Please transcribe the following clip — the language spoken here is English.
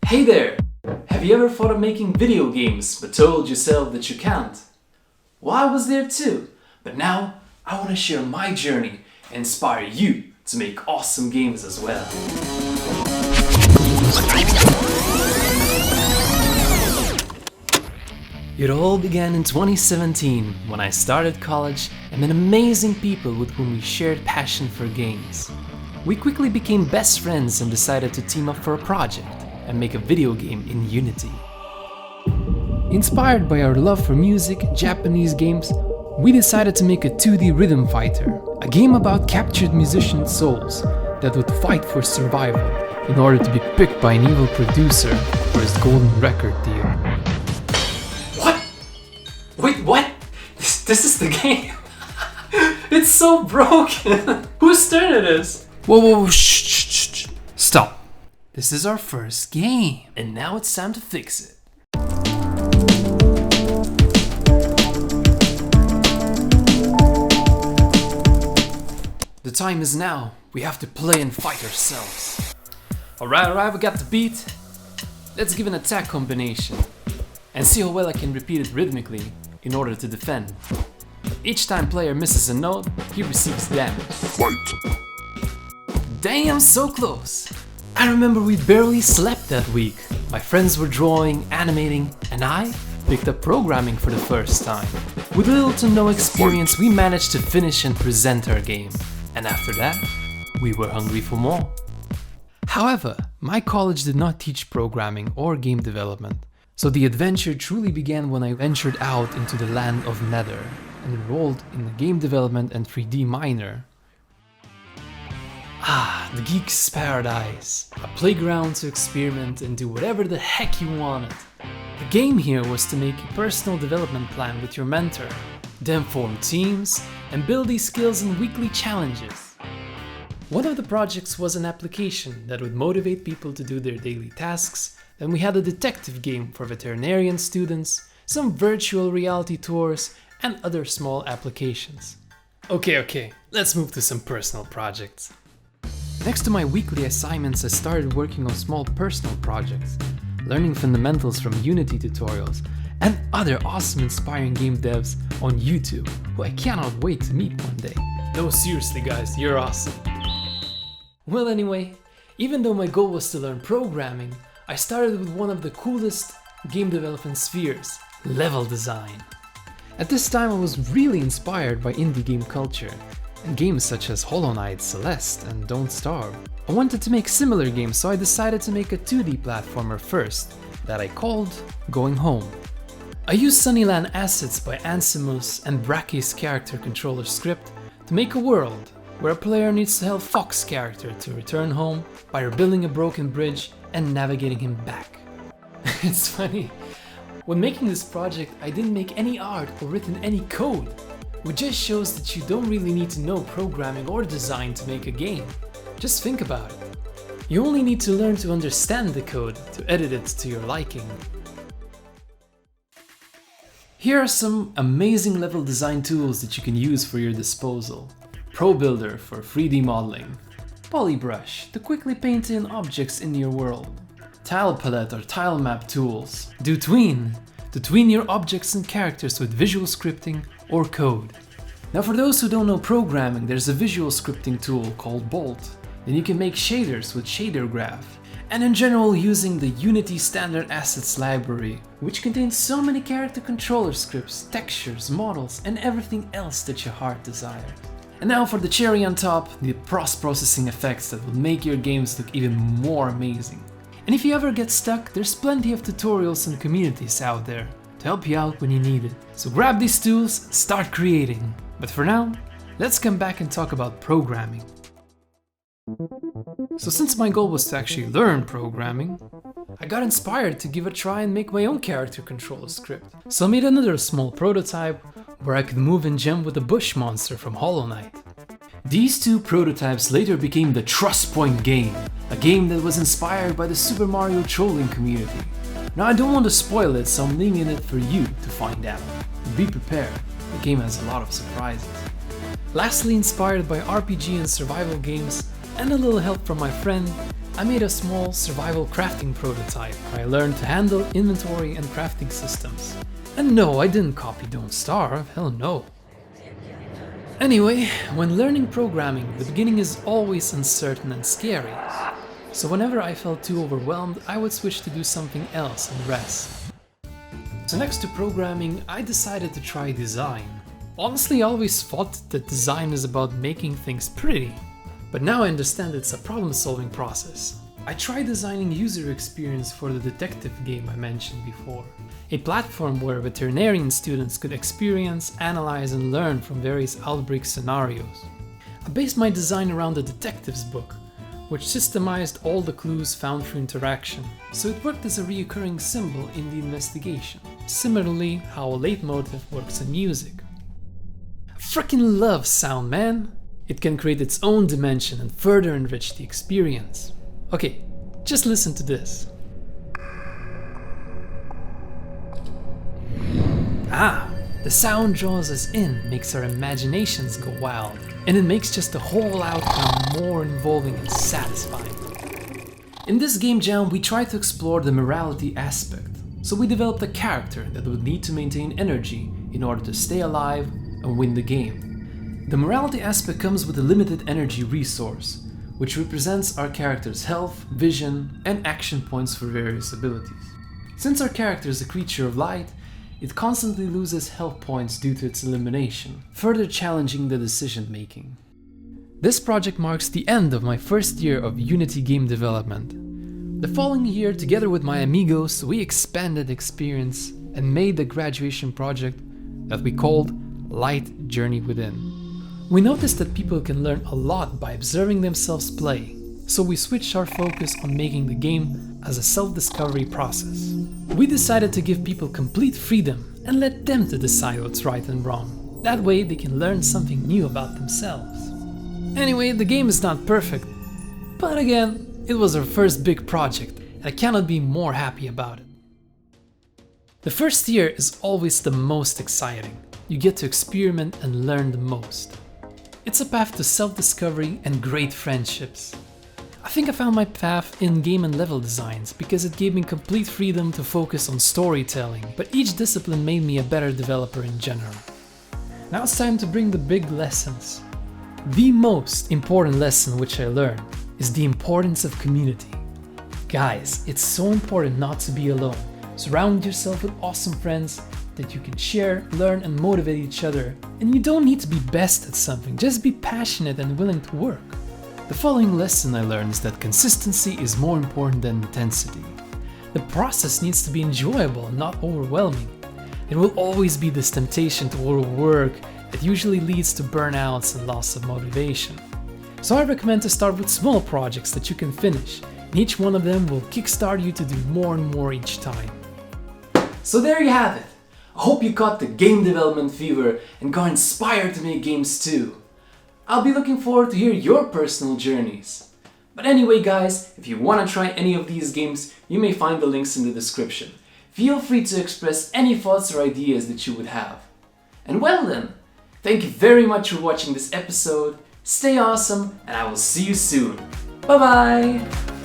Hey there! Have you ever thought of making video games but told yourself that you can't? Well, I was there too, but now I want to share my journey and inspire you to make awesome games as well. It all began in 2017 when I started college and met amazing people with whom we shared passion for games. We quickly became best friends and decided to team up for a project and make a video game in Unity. Inspired by our love for music, Japanese games, we decided to make a 2D rhythm fighter, a game about captured musician souls that would fight for survival in order to be picked by an evil producer for his golden record deal. What? Wait, what? This is the game? It's so broken! Whose turn it is? Whoa, shh. Stop. This is our first game, and now it's time to fix it. The time is now. We have to play and fight ourselves. Alright, we got the beat. Let's give an attack combination and see how well I can repeat it rhythmically in order to defend. Each time player misses a note, he receives damage. Fight. Damn, so close! I remember we barely slept that week. My friends were drawing, animating, and I picked up programming for the first time. With little to no experience, we managed to finish and present our game. And after that, we were hungry for more. However, my college did not teach programming or game development, so the adventure truly began when I ventured out into the land of Nether and enrolled in the game development and 3D minor. Ah, the geek's paradise. A playground to experiment and do whatever the heck you wanted. The game here was to make a personal development plan with your mentor, then form teams and build these skills in weekly challenges. One of the projects was an application that would motivate people to do their daily tasks. Then we had a detective game for veterinarian students, some virtual reality tours, and other small applications. Okay, let's move to some personal projects. Next to my weekly assignments, I started working on small personal projects, learning fundamentals from Unity tutorials and other awesome inspiring game devs on YouTube, who I cannot wait to meet one day. No, seriously guys, you're awesome. Well anyway, even though my goal was to learn programming, I started with one of the coolest game development spheres, level design. At this time I was really inspired by indie game culture, and games such as Hollow Knight, Celeste, and Don't Starve. I wanted to make similar games, so I decided to make a 2D platformer first, that I called Going Home. I used Sunnyland assets by Ansimus and Bracky's character controller script to make a world where a player needs to help Fox's character to return home by rebuilding a broken bridge and navigating him back. It's funny, when making this project I didn't make any art or written any code, which just shows that you don't really need to know programming or design to make a game. Just think about it. You only need to learn to understand the code to edit it to your liking. Here are some amazing level design tools that you can use for your disposal. ProBuilder for 3D modeling. Polybrush to quickly paint in objects in your world. Tile palette or tile map tools. DoTween to tween your objects and characters with visual scripting or code. Now for those who don't know programming, there's a visual scripting tool called Bolt. Then you can make shaders with Shader Graph. And in general using the Unity Standard Assets library, which contains so many character controller scripts, textures, models, and everything else that your heart desires. And now for the cherry on top, the post-processing effects that will make your games look even more amazing. And if you ever get stuck, there's plenty of tutorials and communities out there to help you out when you need it. So grab these tools and start creating. But for now, let's come back and talk about programming. So since my goal was to actually learn programming, I got inspired to give a try and make my own character controller script. So I made another small prototype where I could move and jump with the bush monster from Hollow Knight. These two prototypes later became the Trust Point game, a game that was inspired by the Super Mario trolling community. Now I don't want to spoil it, so I'm leaving it for you to find out. Be prepared, the game has a lot of surprises. Lastly, inspired by RPG and survival games, and a little help from my friend, I made a small survival crafting prototype where I learned to handle inventory and crafting systems. And no, I didn't copy Don't Starve, hell no. Anyway, when learning programming, the beginning is always uncertain and scary. So whenever I felt too overwhelmed, I would switch to do something else and rest. So next to programming, I decided to try design. Honestly, I always thought that design is about making things pretty. But now I understand it's a problem-solving process. I tried designing user experience for the detective game I mentioned before. A platform where veterinarian students could experience, analyze and learn from various outbreak scenarios. I based my design around the detective's book, which systemized all the clues found through interaction, so it worked as a recurring symbol in the investigation. Similarly, how a leitmotif works in music. I freaking love sound, man! It can create its own dimension and further enrich the experience. Okay, just listen to this. Ah, the sound draws us in, makes our imaginations go wild, and it makes just the whole outcome more involving and satisfying. In this game jam, we try to explore the morality aspect, so we developed a character that would need to maintain energy in order to stay alive and win the game. The morality aspect comes with a limited energy resource, which represents our character's health, vision, and action points for various abilities. Since our character is a creature of light, it constantly loses health points due to its elimination, further challenging the decision making. This project marks the end of my first year of Unity game development. The following year, together with my amigos, we expanded the experience and made the graduation project that we called Light Journey Within. We noticed that people can learn a lot by observing themselves play, so we switched our focus on making the game as a self-discovery process. We decided to give people complete freedom and let them to decide what's right and wrong. That way they can learn something new about themselves. Anyway, the game is not perfect, but again, it was our first big project and I cannot be more happy about it. The first year is always the most exciting. You get to experiment and learn the most. It's a path to self-discovery and great friendships. I think I found my path in game and level designs because it gave me complete freedom to focus on storytelling, but each discipline made me a better developer in general. Now it's time to bring the big lessons. The most important lesson which I learned is the importance of community. Guys, it's so important not to be alone. Surround yourself with awesome friends that you can share, learn and motivate each other. And you don't need to be best at something, just be passionate and willing to work. The following lesson I learned is that consistency is more important than intensity. The process needs to be enjoyable and not overwhelming. There will always be this temptation to overwork that usually leads to burnouts and loss of motivation. So I recommend to start with small projects that you can finish, and each one of them will kickstart you to do more and more each time. So there you have it! I hope you caught the game development fever and got inspired to make games too. I'll be looking forward to hear your personal journeys. But anyway guys, if you want to try any of these games, you may find the links in the description. Feel free to express any thoughts or ideas that you would have. And well then, thank you very much for watching this episode, stay awesome, and I will see you soon. Bye bye!